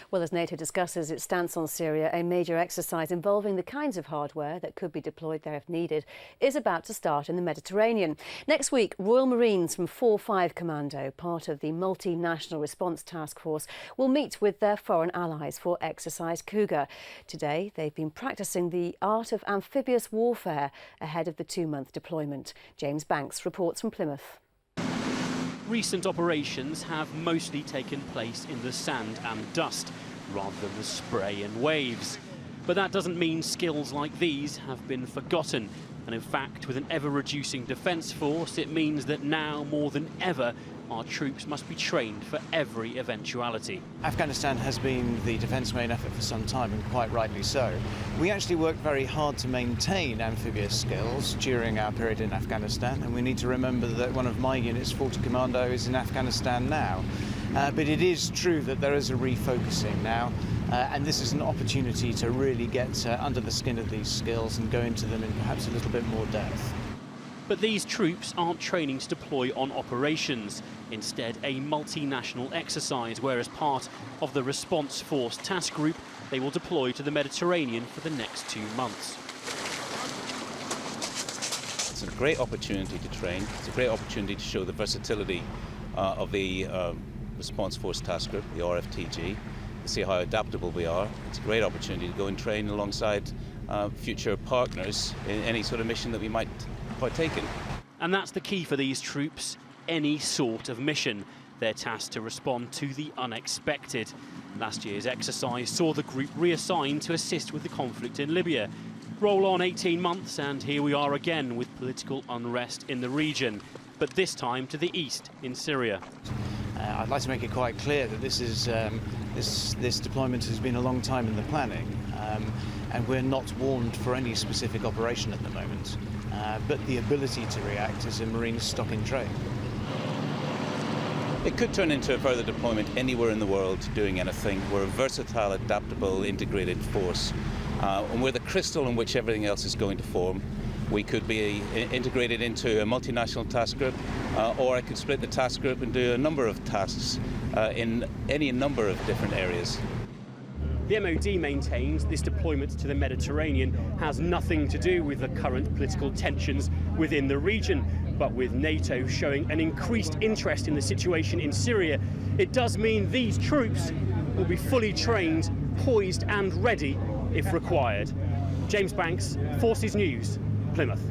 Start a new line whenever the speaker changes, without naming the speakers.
Well, as NATO discusses its stance on Syria, a major exercise involving the kinds of hardware that could be deployed there if needed is about to start in the Mediterranean. Next week, Royal Marines from 4-5 Commando, part of the multinational response task force, will meet with their foreign allies for exercise Cougar. Today, they've been practicing the art of amphibious warfare ahead of the 2-month deployment. James Banks reports from Plymouth.
Recent operations have mostly taken place in the sand and dust, rather than the spray and waves. But that doesn't mean skills like these have been forgotten. And in fact, with an ever-reducing defence force, it means that now, more than ever, our troops must be trained for every eventuality.
Afghanistan has been the defence main effort for some time, and quite rightly so. We actually worked very hard to maintain amphibious skills during our period in Afghanistan, and we need to remember that one of my units, 40 Commando, is in Afghanistan now. But it is true that there is a refocusing now, and this is an opportunity to really get under the skin of these skills and go into them in perhaps a little bit more depth.
But these troops aren't training to deploy on operations. Instead, a multinational exercise where, as part of the Response Force Task Group, they will deploy to the Mediterranean for the next 2 months.
It's a great opportunity to train. It's a great opportunity to show the versatility of the Response Force Task Group, the RFTG, to see how adaptable we are. It's a great opportunity to go and train alongside future partners in any sort of mission that we might partake in.
And that's the key for these troops, any sort of mission. They're tasked to respond to the unexpected. Last year's exercise saw the group reassigned to assist with the conflict in Libya. Roll on 18 months and here we are again with political unrest in the region, but this time to the east in Syria.
I'd like to make it quite clear that this is this deployment has been a long time in the planning, and we're not warned for any specific operation at the moment. But the ability to react is a Marine stock in trade.
It could turn into a further deployment anywhere in the world doing anything. We're a versatile, adaptable, integrated force, and we're the crystal in which everything else is going to form. We could be integrated into a multinational task group, or I could split the task group and do a number of tasks in any number of different areas.
The MOD maintains this deployment to the Mediterranean has nothing to do with the current political tensions within the region, but with NATO showing an increased interest in the situation in Syria, it does mean these troops will be fully trained, poised and ready if required. James Banks, Forces News, Plymouth.